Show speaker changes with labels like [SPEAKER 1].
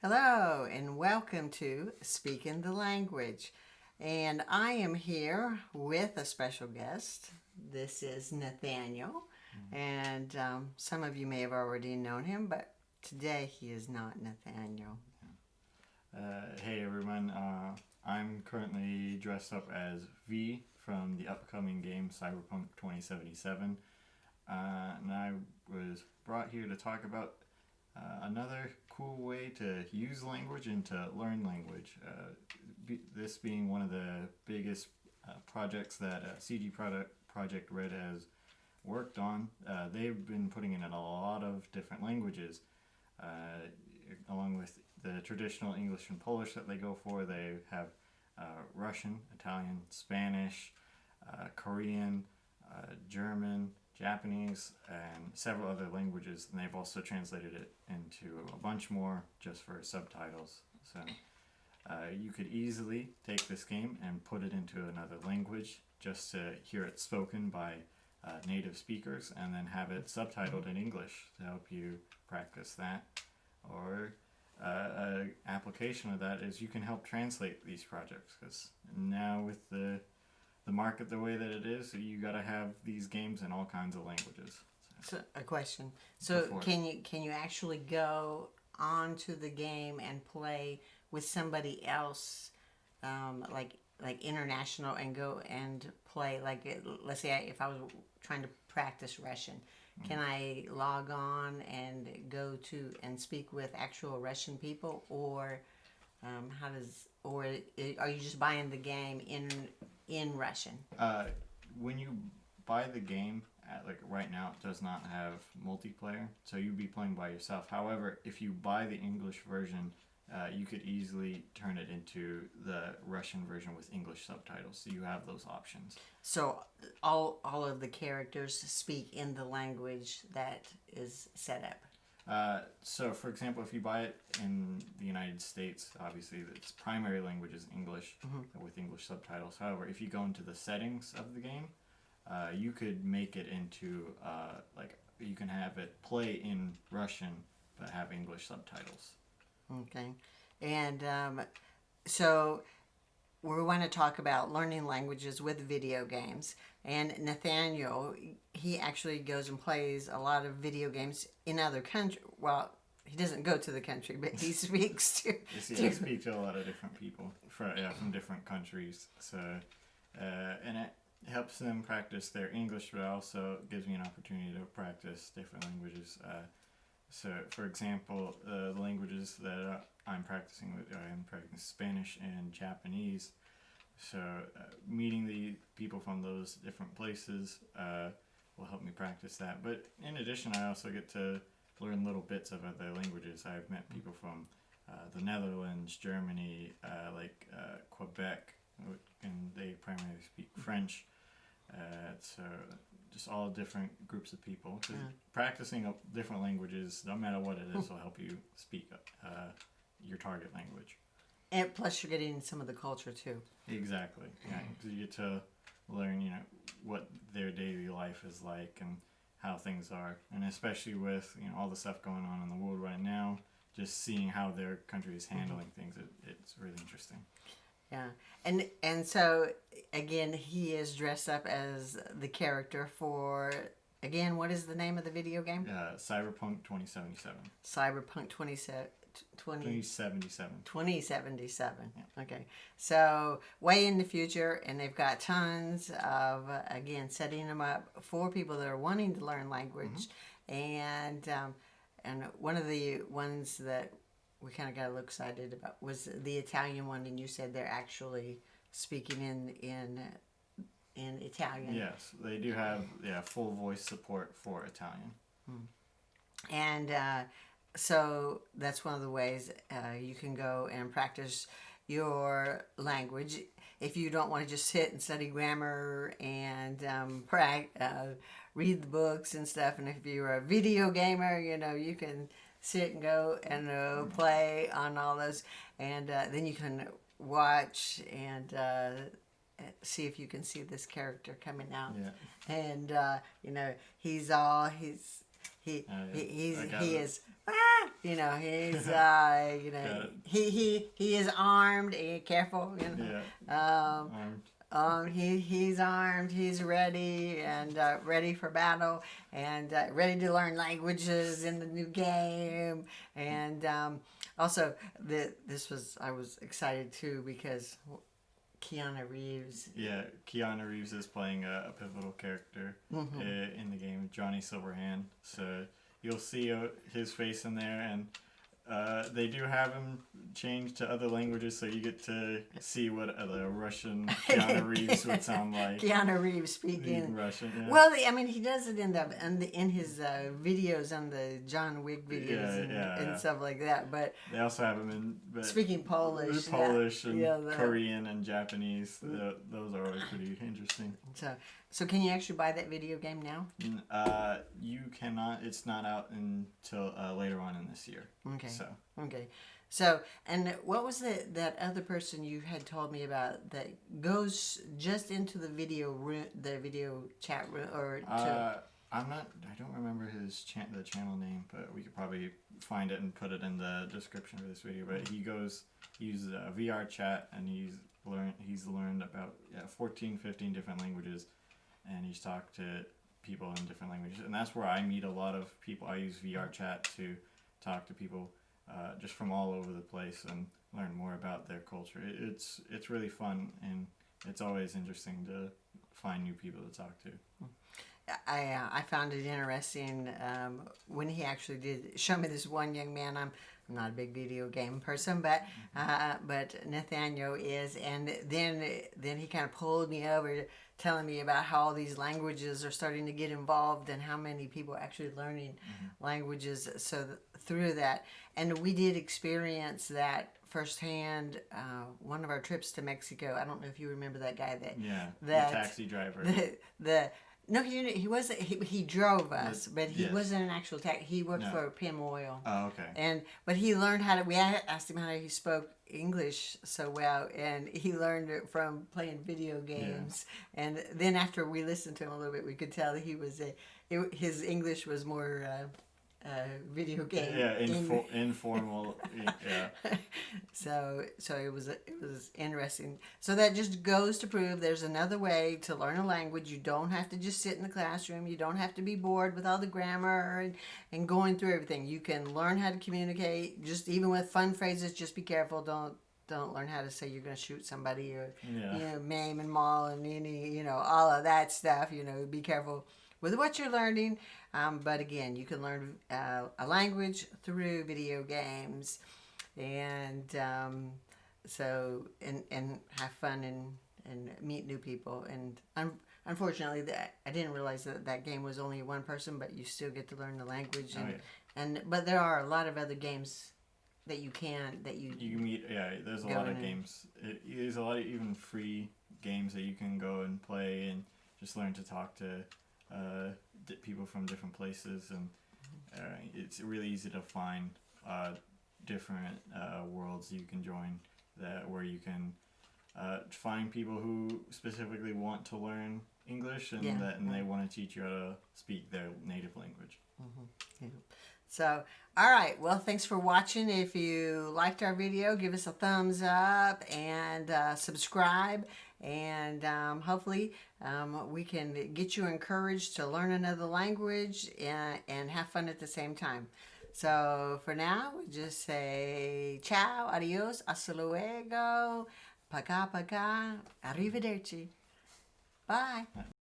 [SPEAKER 1] Hello and welcome to Speaking the Language. And I am here with a special guest. This is Nathaniel. And some of you may have already known him, but today he is not Nathaniel.
[SPEAKER 2] Hey everyone, I'm currently dressed up as V from the upcoming game Cyberpunk 2077, and I was brought here to talk about another cool way to use language and to learn language. This being one of the biggest projects that Project Red has worked on. They've been putting in a lot of different languages, along with the traditional English and Polish that they go for. They have Russian, Italian, Spanish, Korean, German, Japanese, and several other languages, and they've also translated it into a bunch more just for subtitles. So you could easily take this game and put it into another language just to hear it spoken by native speakers, and then have it subtitled in English to help you practice that. Or an application of that is you can help translate these projects, because now with the market the way that it is, you got to have these games in all kinds of languages.
[SPEAKER 1] So a question. So can you actually go onto the game and play with somebody else, like international, and go and play let's say if I was trying to practice Russian, can I log on and go to and speak with actual Russian people, or are you just buying the game in Russian?
[SPEAKER 2] When you buy the game, right now, it does not have multiplayer, so you'd be playing by yourself. However, if you buy the English version, you could easily turn it into the Russian version with English subtitles, so you have those options.
[SPEAKER 1] So all of the characters speak in the language that is set up.
[SPEAKER 2] So, for example, if you buy it in the United States, obviously its primary language is English, with English subtitles. However, if you go into the settings of the game, you could make it into, you can have it play in Russian but have English subtitles.
[SPEAKER 1] Okay. And so we want to talk about learning languages with video games. And Nathaniel, he actually goes and plays a lot of video games in other countries. Well, he doesn't go to the country, but he speaks to...
[SPEAKER 2] I speak to a lot of different people from different countries. So, and it helps them practice their English, but also gives me an opportunity to practice different languages. So, for example, the languages that I'm practicing Spanish and Japanese. So, meeting the people from those different places will help me practice that. But in addition, I also get to learn little bits of other languages. I've met people from the Netherlands, Germany, Quebec, and they primarily speak French. So just all different groups of people. Practicing different languages, no matter what it is, will help you speak your target language.
[SPEAKER 1] And plus you're getting some of the culture too.
[SPEAKER 2] Exactly. Yeah, because you get to learn, what their daily life is like and how things are, and especially with all the stuff going on in the world right now, just seeing how their country is handling things, it's really interesting.
[SPEAKER 1] Yeah, and so again, he is dressed up as the character for, again, what is the name of the video game?
[SPEAKER 2] Cyberpunk 2077.
[SPEAKER 1] Cyberpunk
[SPEAKER 2] 2077.
[SPEAKER 1] 2077.
[SPEAKER 2] Yeah.
[SPEAKER 1] Okay, so way in the future, and they've got tons of, again, setting them up for people that are wanting to learn language, and one of the ones that we kind of got a little excited about was the Italian one, and you said they're actually speaking in Italian.
[SPEAKER 2] Yes, they do have full voice support for Italian.
[SPEAKER 1] And so that's one of the ways you can go and practice your language. If you don't want to just sit and study grammar and read the books and stuff, and if you're a video gamer, you can sit and go and play on all those, and then you can watch and see if you can see this character coming out.
[SPEAKER 2] Yeah.
[SPEAKER 1] And he is You know, he's you know,
[SPEAKER 2] Got it.
[SPEAKER 1] he is armed. Careful, you know.
[SPEAKER 2] Yeah.
[SPEAKER 1] He's armed. He's ready and ready for battle and ready to learn languages in the new game. And also, I was excited too because Keanu Reeves.
[SPEAKER 2] Yeah, Keanu Reeves is playing a pivotal character in the game, Johnny Silverhand. So you'll see his face in there, and they do have him changed to other languages, so you get to see what the Russian Keanu Reeves would sound like.
[SPEAKER 1] Keanu Reeves speaking
[SPEAKER 2] Russian. Yeah.
[SPEAKER 1] Well, I mean, he does it in his videos on the John Wick videos and stuff like that. But
[SPEAKER 2] they also have him in
[SPEAKER 1] speaking Polish,
[SPEAKER 2] and Korean and Japanese. Those are always pretty interesting.
[SPEAKER 1] So can you actually buy that video game now?
[SPEAKER 2] You cannot. It's not out until later on in this year.
[SPEAKER 1] Okay. So, and what was that other person you had told me about that goes just into the video room, the video chat room, or to...
[SPEAKER 2] I don't remember the channel name, but we could probably find it and put it in the description of this video. But he uses a VR chat, and he's learned about 14, 15 different languages, and he's talked to people in different languages, and that's where I meet a lot of people. I use VR chat to talk to people just from all over the place and learn more about their culture. It's really fun, and it's always interesting to find new people to talk to.
[SPEAKER 1] I found it interesting when he actually did show me this one young man. I'm not a big video game person, but Nathaniel is, and then he kind of pulled me over, telling me about how all these languages are starting to get involved and how many people are actually learning languages. So through that, and we did experience that firsthand. One of our trips to Mexico. I don't know if you remember that guy
[SPEAKER 2] the taxi driver.
[SPEAKER 1] No, he wasn't. He drove us, but he wasn't an actual taxi. He worked for Pim Oil.
[SPEAKER 2] Oh, okay.
[SPEAKER 1] But he learned how to. We asked him how he spoke English so well, and he learned it from playing video games. Yeah. And then after we listened to him a little bit, we could tell that he was his English was more video game.
[SPEAKER 2] Yeah, informal. Yeah.
[SPEAKER 1] So it was interesting. So that just goes to prove there's another way to learn a language. You don't have to just sit in the classroom. You don't have to be bored with all the grammar and going through everything. You can learn how to communicate. Just even with fun phrases. Just be careful. Don't learn how to say you're going to shoot somebody or maim and maul and all of that stuff. Be careful with what you're learning. But again, you can learn a language through video games, and so have fun and meet new people. And unfortunately, I didn't realize that game was only one person, but you still get to learn the language. But there are a lot of other games that you can meet. Yeah,
[SPEAKER 2] there's a lot of games. There's a lot of even free games that you can go and play and just learn to talk to people from different places, and it's really easy to find different worlds you can join where you can find people who specifically want to learn English and they want to teach you how to speak their native language.
[SPEAKER 1] Yeah. So, all right. Well, thanks for watching. If you liked our video, give us a thumbs up and subscribe. And hopefully we can get you encouraged to learn another language and have fun at the same time. So for now, we just say ciao, adios, hasta luego, paca, arrivederci. Bye.